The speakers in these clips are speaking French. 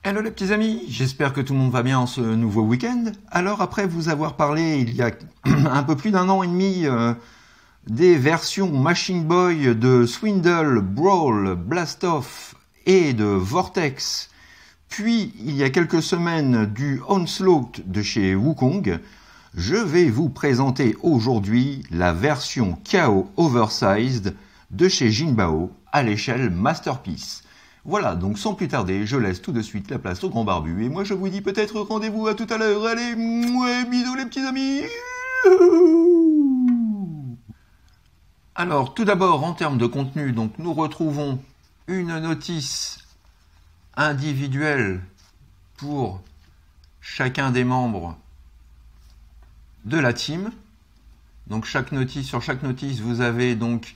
Hello les petits amis, j'espère que tout le monde va bien en ce nouveau week-end. Alors après vous avoir parlé il y a un peu plus d'1 an et demi des versions Machine Boy de Swindle, Brawl, Blast Off et de Vortex, puis il y a quelques semaines du Onslaught de chez Wukong, je vais vous présenter aujourd'hui la version KO Oversized de chez Jinbao à l'échelle Masterpiece. Voilà, donc sans plus tarder, je laisse tout de suite la place au grand barbu, et moi je vous dis peut-être rendez-vous à tout à l'heure. Allez, bisous les petits amis. Alors, tout d'abord, en termes de contenu, donc nous retrouvons une notice individuelle pour chacun des membres de la team. Donc sur chaque notice, vous avez donc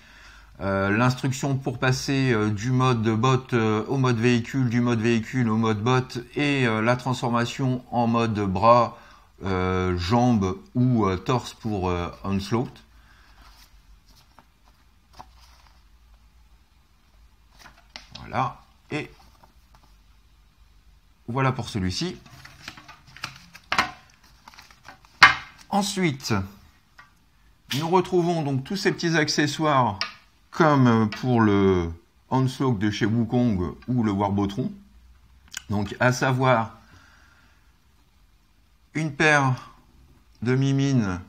l'instruction pour passer du mode bot au mode véhicule, du mode véhicule au mode bot, et la transformation en mode bras, jambes ou torse pour Onslaught. Voilà, et voilà pour celui-ci. Ensuite, nous retrouvons donc tous ces petits accessoires comme pour le Onslaught de chez Wukong ou le Warbotron. Donc à savoir une paire de mimines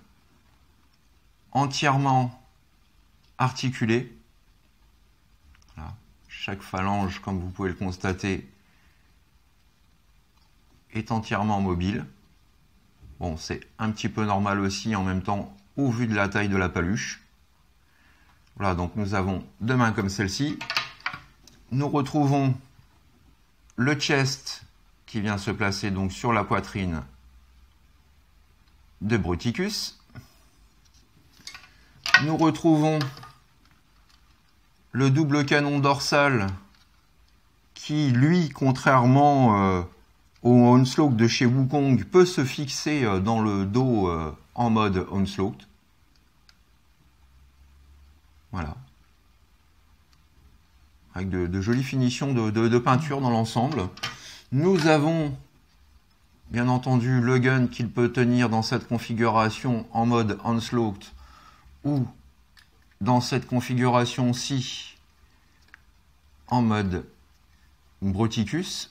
entièrement articulées. Voilà. Chaque phalange, comme vous pouvez le constater, est entièrement mobile. Bon, c'est un petit peu normal aussi en même temps au vu de la taille de la paluche. Voilà, donc nous avons deux mains comme celle-ci. Nous retrouvons le chest qui vient se placer donc sur la poitrine de Bruticus. Nous retrouvons le double canon dorsal qui, lui, contrairement au Onslaught de chez Wukong, peut se fixer dans le dos en mode Onslaught. Voilà. Avec de jolies finitions de peinture dans l'ensemble. Nous avons, bien entendu, le gun qu'il peut tenir dans cette configuration en mode Onslaught ou dans cette configuration-ci en mode Bruticus.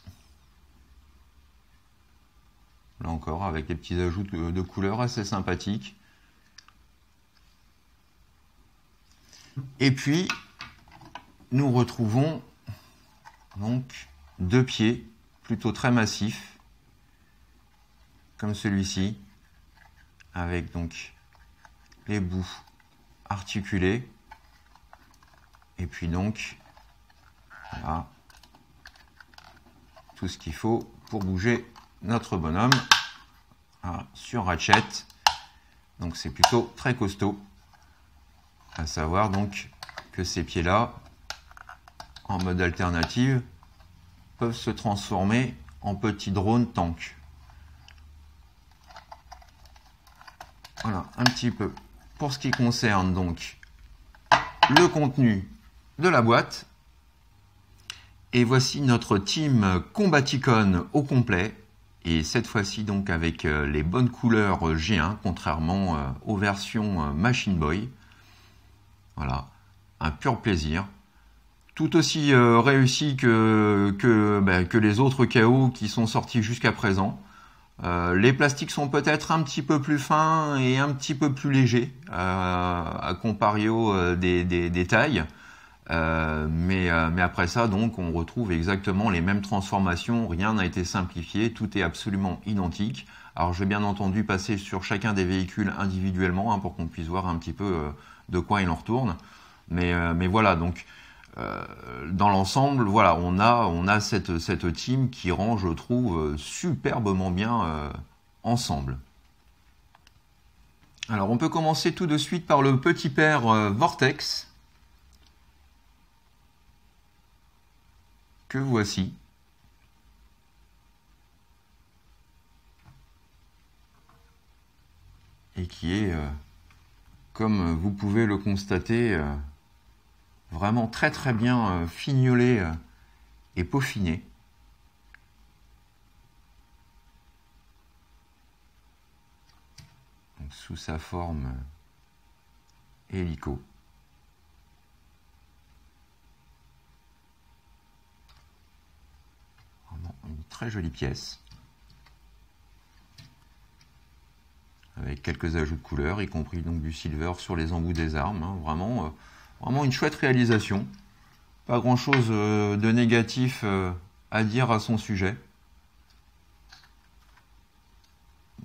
Là encore, avec des petits ajouts de couleurs assez sympathiques. Et puis, nous retrouvons donc deux pieds plutôt très massifs, comme celui-ci, avec donc les bouts articulés. Et puis donc, voilà, tout ce qu'il faut pour bouger notre bonhomme. Voilà, sur Ratchet. Donc c'est plutôt très costaud. À savoir donc que ces pieds-là, en mode alternative, peuvent se transformer en petits drones tank. Voilà, un petit peu pour ce qui concerne donc le contenu de la boîte. Et voici notre team Combaticon au complet. Et cette fois-ci donc avec les bonnes couleurs G1, contrairement aux versions Machine Boy. Voilà, un pur plaisir. Tout aussi réussi que les autres KO qui sont sortis jusqu'à présent. Les plastiques sont peut-être un petit peu plus fins et un petit peu plus légers à compario des tailles. Mais après ça, donc, on retrouve exactement les mêmes transformations. Rien n'a été simplifié, tout est absolument identique. Alors, je vais bien entendu passer sur chacun des véhicules individuellement hein, pour qu'on puisse voir un petit peu de quoi il en retourne. Mais voilà, donc dans l'ensemble, voilà, on a cette team qui rend, je trouve, superbement bien ensemble. Alors, on peut commencer tout de suite par le petit père Vortex, que voici. Et qui est comme vous pouvez le constater, vraiment très très bien fignolé et peaufiné. Donc, sous sa forme hélico. Vraiment une très jolie pièce. Avec quelques ajouts de couleurs, y compris donc du silver sur les embouts des armes. Hein. Vraiment une chouette réalisation. Pas grand chose de négatif à dire à son sujet.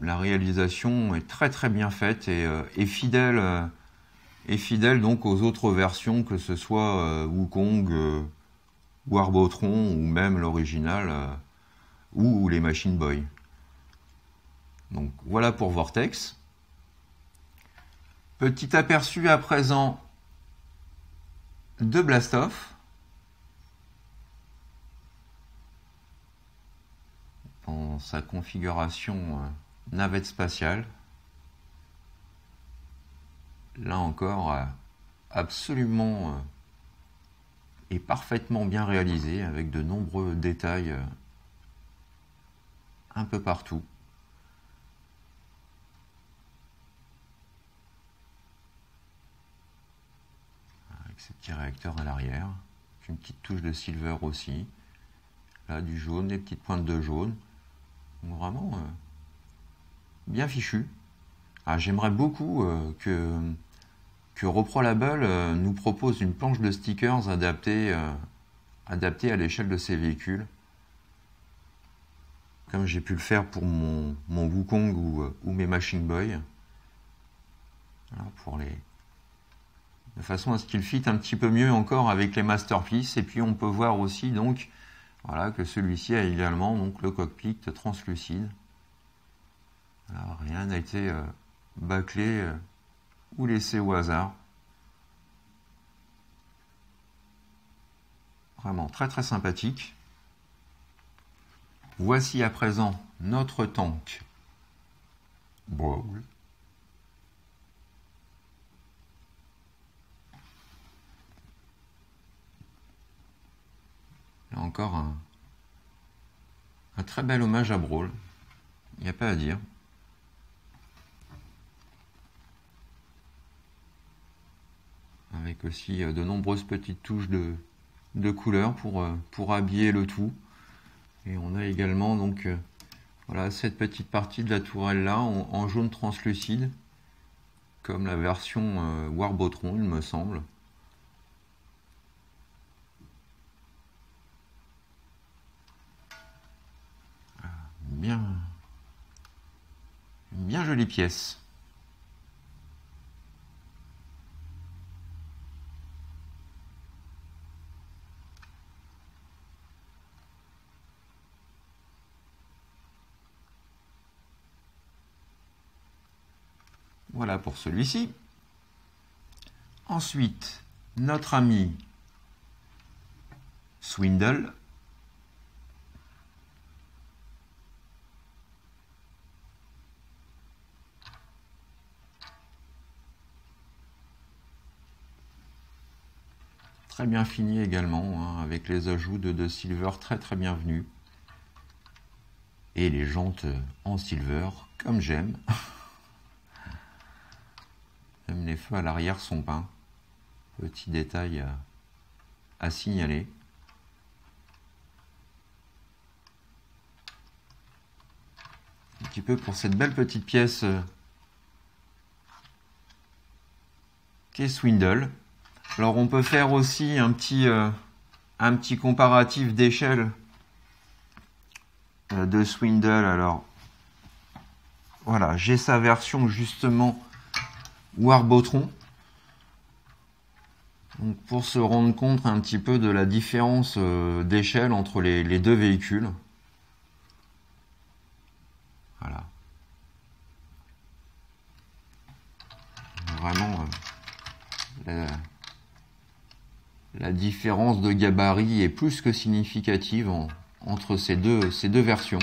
La réalisation est très très bien faite et fidèle donc aux autres versions, que ce soit Wukong, Warbotron ou même l'original ou les Machine Boy. Donc voilà pour Vortex. Petit aperçu à présent de Blastoff. Dans sa configuration navette spatiale. Là encore, absolument et parfaitement bien réalisé, avec de nombreux détails un peu partout. Avec ces petits réacteurs à l'arrière, une petite touche de silver aussi. Là, du jaune, des petites pointes de jaune. Donc, vraiment bien fichu. J'aimerais beaucoup que ReproLabel nous propose une planche de stickers adaptée à l'échelle de ces véhicules. Comme j'ai pu le faire pour mon Wukong ou mes Machine Boy. Voilà, de façon à ce qu'il fit un petit peu mieux encore avec les Masterpiece. Et puis on peut voir aussi donc voilà, que celui-ci a également donc, le cockpit translucide. Voilà, rien n'a été bâclé ou laissé au hasard. Vraiment très très sympathique. Voici à présent notre tank Brawl. Là encore un très bel hommage à Brawl. Il n'y a pas à dire. Avec aussi de nombreuses petites touches de couleurs pour habiller le tout. Et on a également donc voilà, cette petite partie de la tourelle là en jaune translucide, comme la version Warbotron, il me semble. Bien jolie pièce. Voilà pour celui-ci. Ensuite, notre ami Swindle. Très bien fini également, hein, avec les ajouts de silver très très bienvenus. Et les jantes en silver, comme j'aime. Même les feux à l'arrière sont peints. Petit détail à signaler. Un petit peu pour cette belle petite pièce qu'est Swindle. Alors on peut faire aussi un petit comparatif d'échelle de Swindle. Alors voilà, j'ai sa version justement Warbotron. Donc, pour se rendre compte un petit peu de la différence d'échelle entre les deux véhicules. Voilà. Vraiment la différence de gabarit est plus que significative entre ces deux versions.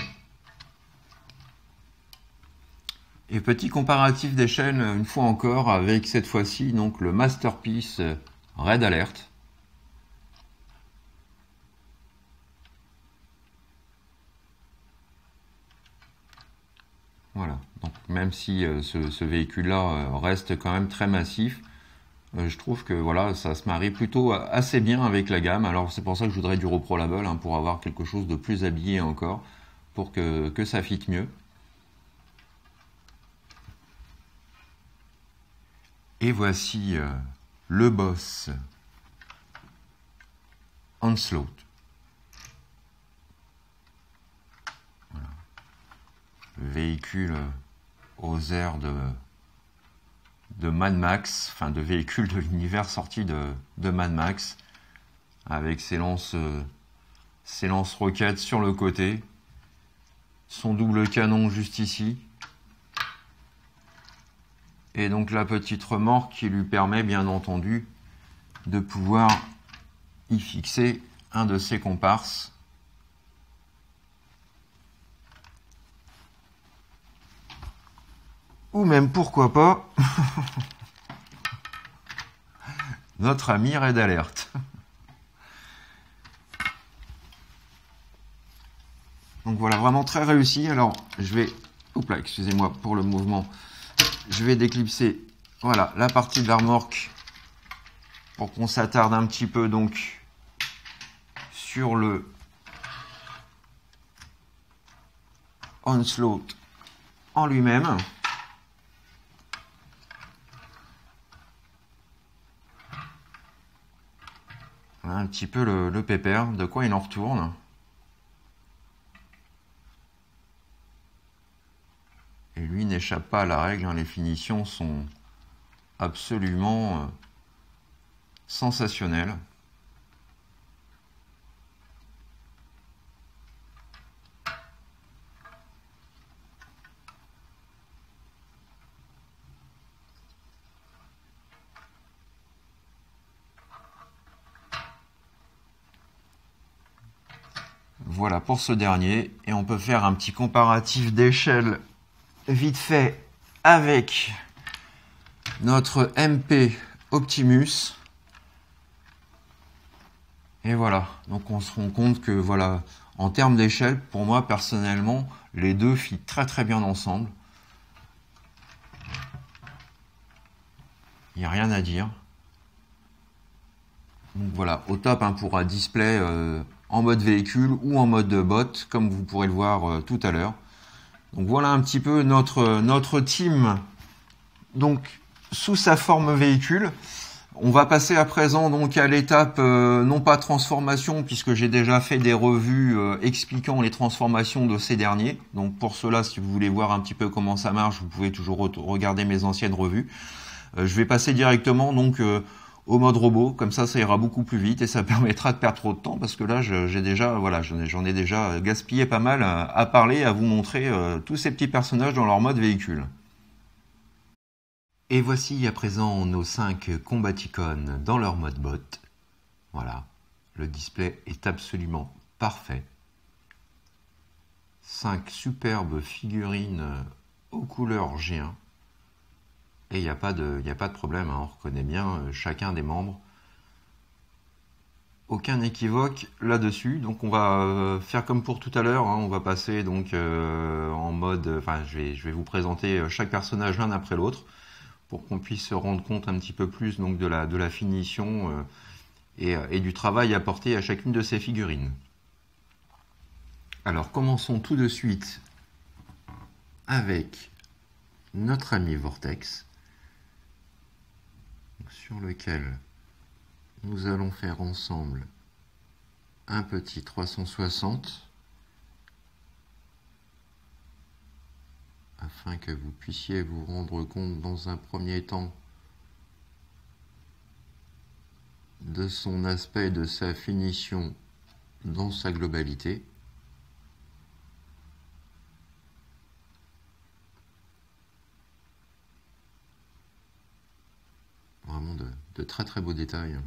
Et petit comparatif d'échelle, une fois encore, avec cette fois-ci donc le Masterpiece Red Alert. Voilà, donc même si ce véhicule-là reste quand même très massif, je trouve que voilà, ça se marie plutôt assez bien avec la gamme. Alors c'est pour ça que je voudrais du Repro Label, hein, pour avoir quelque chose de plus habillé encore, pour que ça fitte mieux. Et voici le Boss Onslaught. Voilà. Le véhicule aux airs de Mad Max, enfin de véhicule de l'univers sorti de Mad Max, avec ses lance-roquettes sur le côté, son double canon juste ici, et donc la petite remorque qui lui permet bien entendu de pouvoir y fixer un de ses comparses. Ou même, pourquoi pas, notre ami Red Alert. Donc voilà, vraiment très réussi. Alors, je vais... Oups là, excusez-moi pour le mouvement. Je vais déclipser, voilà, la partie de la remorque pour qu'on s'attarde un petit peu donc sur le Onslaught en lui-même. Voilà un petit peu le pépère, de quoi il en retourne. Et lui n'échappe pas à la règle, hein. Les finitions sont absolument sensationnelles. Voilà pour ce dernier, et on peut faire un petit comparatif d'échelle vite fait avec notre MP Optimus. Et voilà, donc on se rend compte que voilà, en termes d'échelle, pour moi personnellement, les deux fit très très bien ensemble. Il n'y a rien à dire. Donc voilà, au top, hein, pour un display en mode véhicule ou en mode bot, comme vous pourrez le voir tout à l'heure. Donc voilà un petit peu notre team, donc sous sa forme véhicule. On va passer à présent donc à l'étape non pas transformation, puisque j'ai déjà fait des revues expliquant les transformations de ces derniers. Donc pour cela, si vous voulez voir un petit peu comment ça marche, vous pouvez toujours regarder mes anciennes revues. Je vais passer directement donc au mode robot, comme ça ira beaucoup plus vite et ça permettra de perdre trop de temps, parce que là j'ai déjà, voilà, j'en ai déjà gaspillé pas mal à parler, à vous montrer tous ces petits personnages dans leur mode véhicule. Et voici à présent nos 5 Combaticons dans leur mode bot. Voilà, le display est absolument parfait. 5 superbes figurines aux couleurs G1. Et il n'y a pas de problème, hein, on reconnaît bien chacun des membres. Aucun équivoque là-dessus. Donc on va faire comme pour tout à l'heure, hein, on va passer donc en mode... Enfin, je vais vous présenter chaque personnage l'un après l'autre, pour qu'on puisse se rendre compte un petit peu plus donc de la finition et du travail apporté à chacune de ces figurines. Alors commençons tout de suite avec notre ami Vortex, sur lequel nous allons faire ensemble un petit 360 afin que vous puissiez vous rendre compte dans un premier temps de son aspect, de sa finition dans sa globalité. Vraiment de très très beaux détails.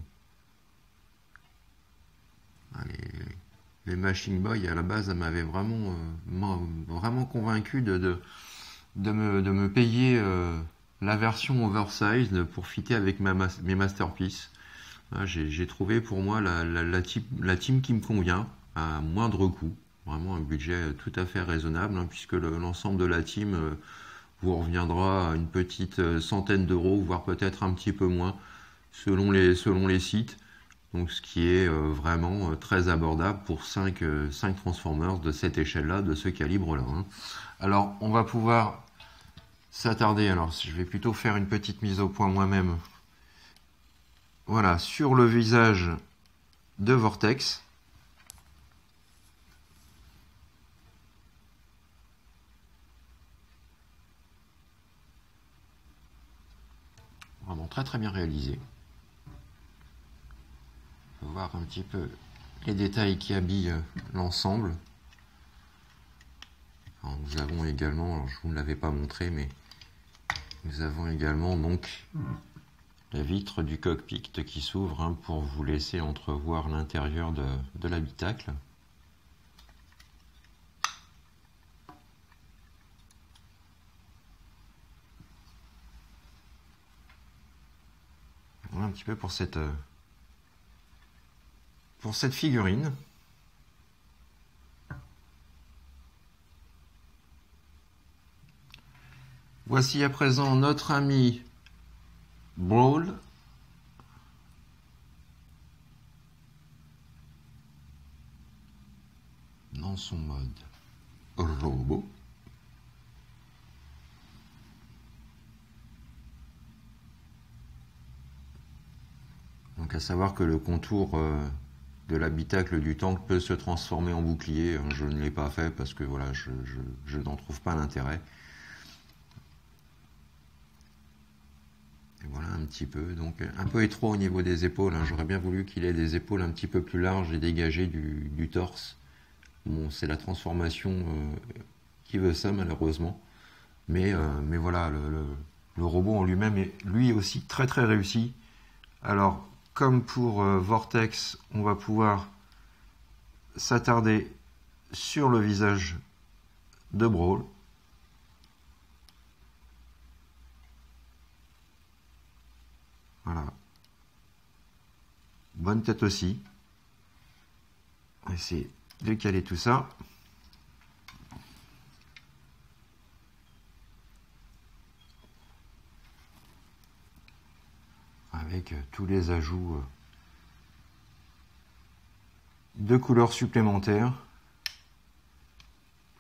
Les Machine Boy à la base, elles m'avaient vraiment convaincu de de me payer la version oversized pour fitter avec mes masterpieces. J'ai trouvé pour moi la team qui me convient à moindre coût. Vraiment un budget tout à fait raisonnable, hein, puisque l'ensemble de la team vous reviendra à une petite centaine d'euros, voire peut-être un petit peu moins, selon les sites. Donc ce qui est vraiment très abordable pour 5 Transformers de cette échelle-là, de ce calibre-là. Hein. Alors on va pouvoir s'attarder, alors je vais plutôt faire une petite mise au point moi-même. Voilà, sur le visage de Vortex. Vraiment très très bien réalisé. On va voir un petit peu les détails qui habillent l'ensemble. Nous avons également, alors je ne vous l'avais pas montré, mais nous avons également donc la vitre du cockpit qui s'ouvre, hein, pour vous laisser entrevoir l'intérieur de l'habitacle. Voilà un petit peu pour cette figurine. Voici à présent notre ami Brawl. Dans son mode robot. Donc à savoir que le contour de l'habitacle du tank peut se transformer en bouclier. Je ne l'ai pas fait parce que voilà, je n'en trouve pas l'intérêt. Voilà un petit peu, donc un peu étroit au niveau des épaules, hein. J'aurais bien voulu qu'il ait des épaules un petit peu plus larges et dégagées du torse. Bon, c'est la transformation qui veut ça malheureusement, mais voilà, le robot en lui-même est lui aussi très très réussi. Alors comme pour Vortex, on va pouvoir s'attarder sur le visage de Brawl. Voilà. Bonne tête aussi. On va essayer de caler tout ça. Avec tous les ajouts de couleurs supplémentaires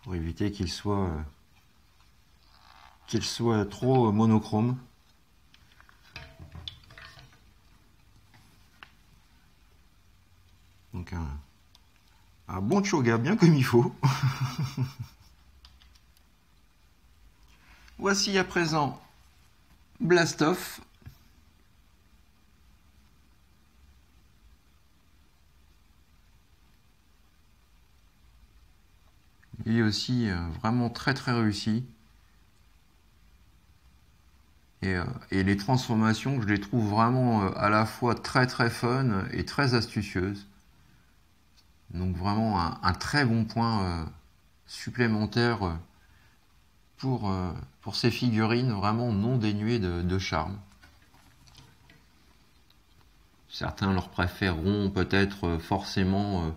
pour éviter qu'il soit trop monochrome. Donc un bon choga bien comme il faut. Voici à présent Blastoff. Il est aussi vraiment très très réussi. Et les transformations, je les trouve vraiment à la fois très très fun et très astucieuses. Donc vraiment un très bon point supplémentaire pour ces figurines vraiment non dénuées de charme. Certains leur préféreront peut-être forcément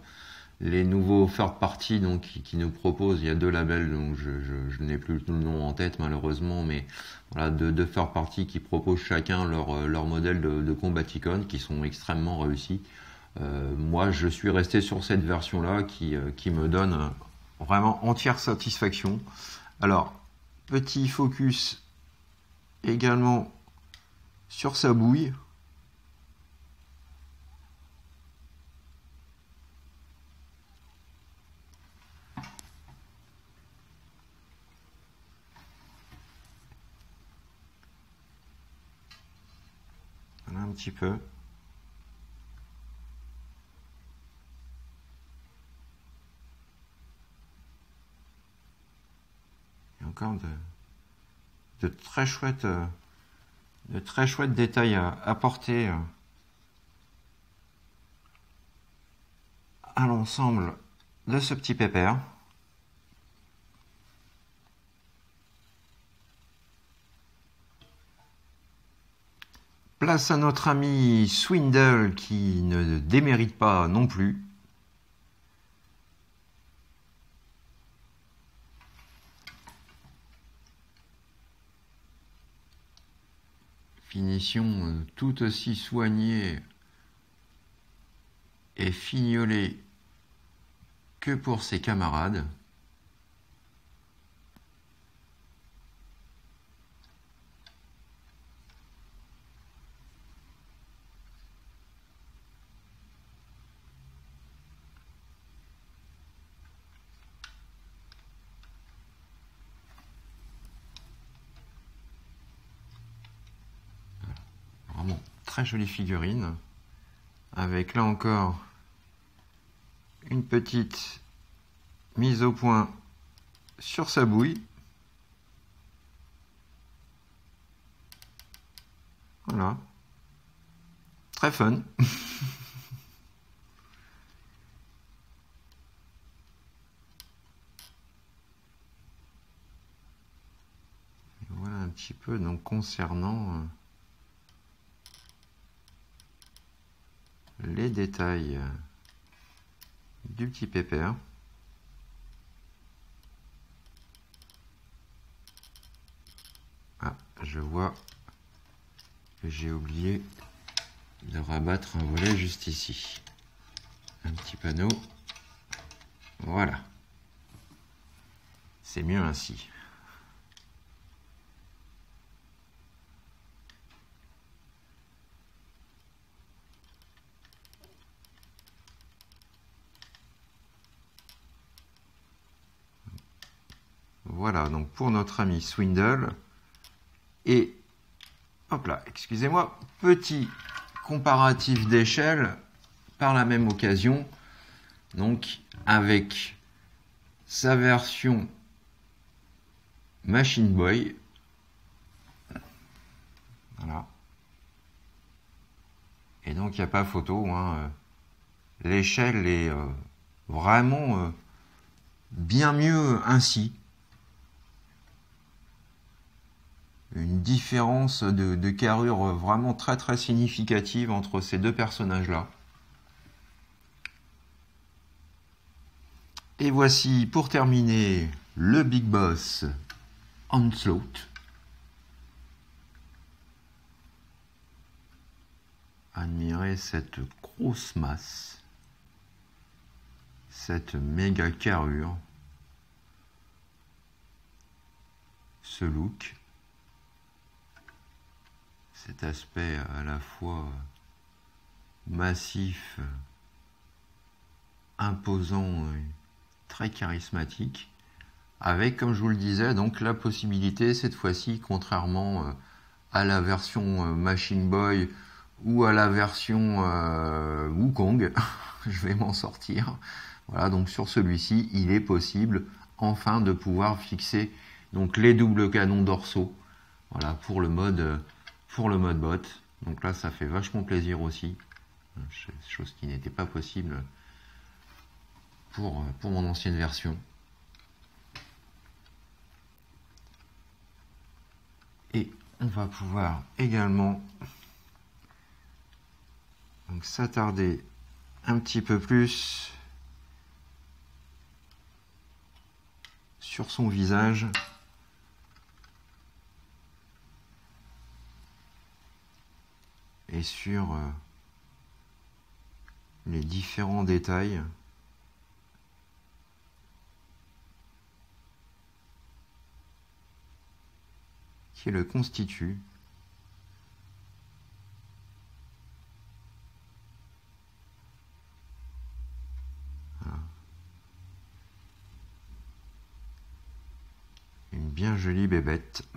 les nouveaux third party donc, qui nous proposent. Il y a 2 labels, donc je n'ai plus le nom en tête malheureusement, mais voilà, deux third party qui proposent chacun leur modèle de Combaticon qui sont extrêmement réussis. Moi je suis resté sur cette version là qui me donne vraiment entière satisfaction. Alors petit focus également sur sa bouille. Voilà un petit peu. Encore de très chouettes détails à apporter à l'ensemble de ce petit pépère. Place à notre ami Swindle qui ne démérite pas non plus. Finition tout aussi soignée et fignolée que pour ses camarades. Vraiment très jolie figurine, avec là encore une petite mise au point sur sa bouille. Voilà, très fun. Voilà un petit peu donc concernant les détails du petit pépère. Ah, je vois que j'ai oublié de rabattre un volet juste ici. Un petit panneau. Voilà. C'est mieux ainsi. Voilà, donc pour notre ami Swindle. Et, hop là, excusez-moi, petit comparatif d'échelle par la même occasion. Donc, avec sa version Machine Boy. Voilà. Et donc, il n'y a pas photo. Hein. L'échelle est vraiment bien mieux ainsi. Une différence de carrure vraiment très très significative entre ces deux personnages-là. Et voici pour terminer le Big Boss Onslaught. Admirez cette grosse masse, cette méga carrure, ce look. Cet aspect à la fois massif, imposant, très charismatique, avec, comme je vous le disais, donc la possibilité cette fois-ci, contrairement à la version Machine Boy ou à la version Wukong, je vais m'en sortir. Voilà, donc sur celui-ci, il est possible enfin de pouvoir fixer donc les doubles canons dorsaux. Voilà, pour le mode bot. Donc là, ça fait vachement plaisir aussi. Chose qui n'était pas possible pour mon ancienne version. Et on va pouvoir également s'attarder un petit peu plus sur son visage. Et sur les différents détails qui le constituent. Voilà. Une bien jolie bébête.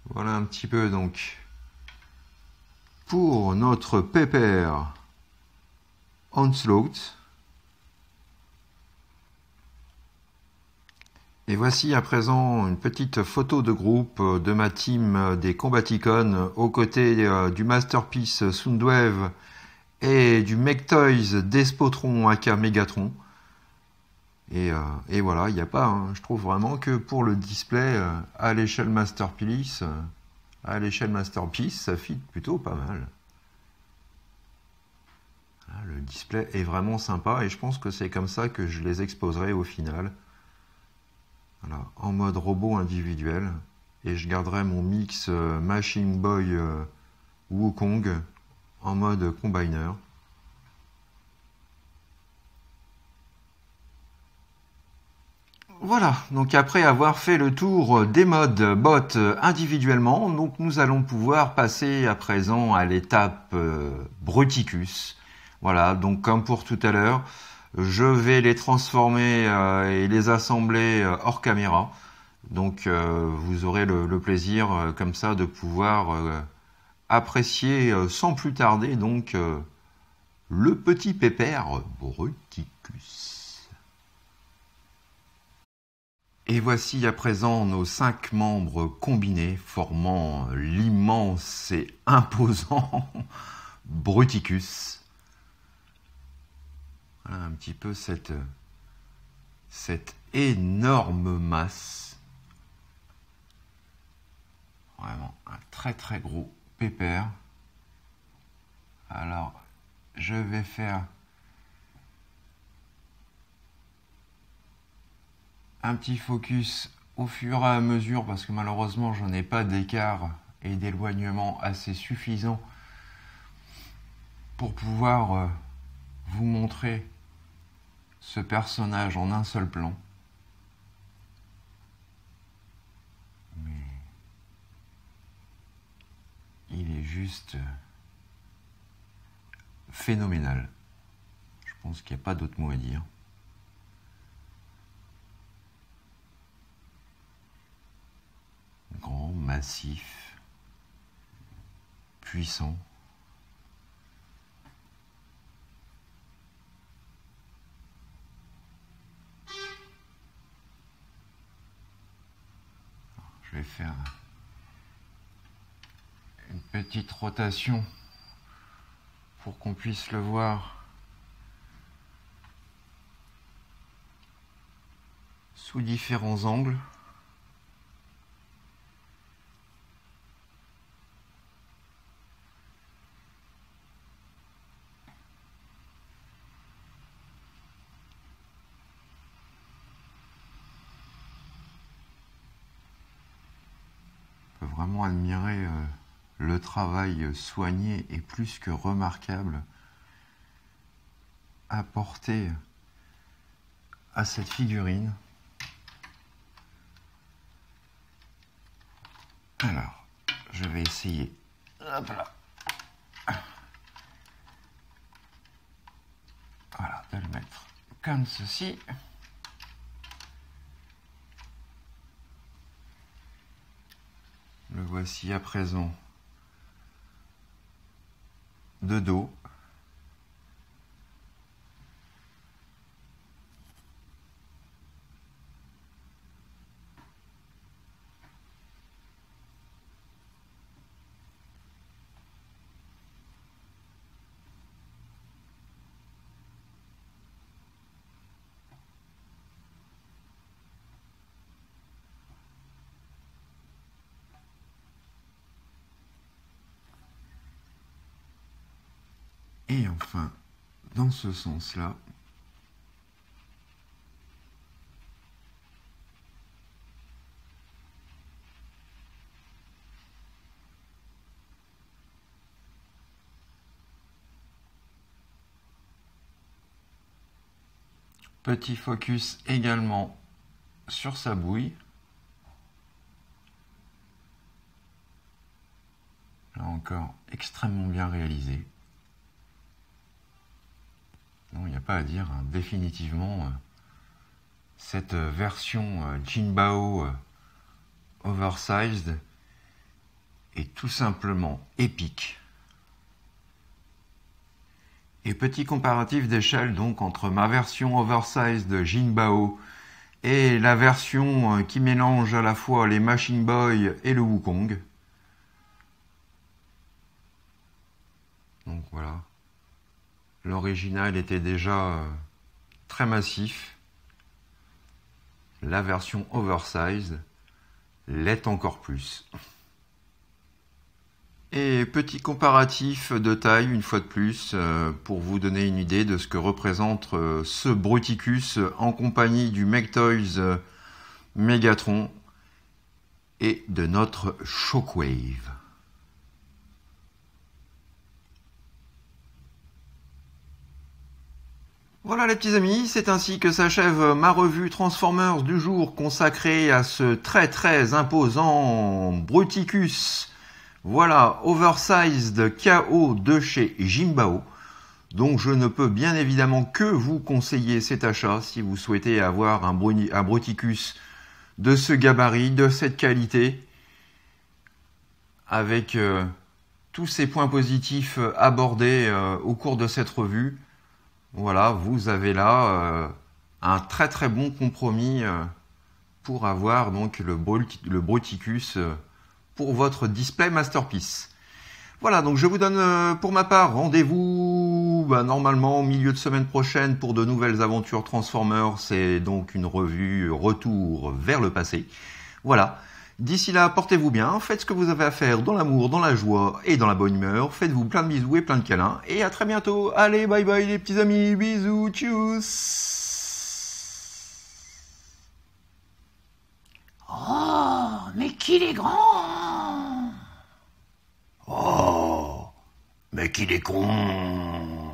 Voilà un petit peu donc pour notre pépère Onslaught. Et voici à présent une petite photo de groupe de ma team des Combaticons aux côtés du Masterpiece Soundwave et du Mectoys Despotron aka Megatron. Et voilà, il n'y a pas, hein, je trouve vraiment que pour le display à l'échelle Masterpiece, ça fit plutôt pas mal. Le display est vraiment sympa et je pense que c'est comme ça que je les exposerai au final. Voilà, en mode robot individuel. Et je garderai mon mix Machine Boy Wukong en mode combiner. Voilà, donc après avoir fait le tour des modes bot individuellement, donc nous allons pouvoir passer à présent à l'étape Bruticus. Voilà, donc comme pour tout à l'heure, je vais les transformer et les assembler hors caméra. Donc vous aurez le plaisir comme ça de pouvoir apprécier sans plus tarder donc le petit pépère Bruticus. Et voici à présent nos 5 membres combinés formant l'immense et imposant Bruticus. Voilà un petit peu cette énorme masse. Vraiment un très très gros pépère. Alors je vais faire un petit focus au fur et à mesure parce que malheureusement je n'ai pas d'écart et d'éloignement assez suffisant pour pouvoir vous montrer ce personnage en un seul plan. Mais il est juste phénoménal. Je pense qu'il n'y a pas d'autre mot à dire. Grand, massif, puissant. Je vais faire une petite rotation pour qu'on puisse le voir sous différents angles. On peut vraiment admirer le travail soigné et plus que remarquable apporté à cette figurine. Alors, je vais essayer, hop là, voilà, de le mettre comme ceci. Le voici à présent de dos. Et enfin, dans ce sens-là, petit focus également sur sa bouille. Là encore, extrêmement bien réalisé. Non, il n'y a pas à dire, hein. Définitivement, cette version Jinbao oversized est tout simplement épique. Et petit comparatif d'échelle donc entre ma version oversized de Jinbao et la version qui mélange à la fois les Machine Boy et le Wukong. Donc voilà. L'original était déjà très massif. La version oversize l'est encore plus. Et petit comparatif de taille, une fois de plus, pour vous donner une idée de ce que représente ce Bruticus en compagnie du Mektoys Megatron et de notre Shockwave. Voilà les petits amis, c'est ainsi que s'achève ma revue Transformers du jour consacrée à ce très imposant Bruticus. Voilà, Oversized KO de chez Jimbao. Donc je ne peux bien évidemment que vous conseiller cet achat si vous souhaitez avoir un Bruticus de ce gabarit, de cette qualité, avec tous ces points positifs abordés au cours de cette revue. Voilà, vous avez là un très bon compromis pour avoir donc le Bruticus pour votre display masterpiece. Voilà, donc je vous donne pour ma part rendez-vous normalement au milieu de semaine prochaine pour de nouvelles aventures Transformers. C'est donc une revue retour vers le passé. Voilà. D'ici là, portez-vous bien, faites ce que vous avez à faire dans l'amour, dans la joie et dans la bonne humeur. Faites-vous plein de bisous et plein de câlins. Et à très bientôt. Allez, bye bye les petits amis. Bisous, tchuss. Oh, mais qu'il est grand! Oh, mais qu'il est con!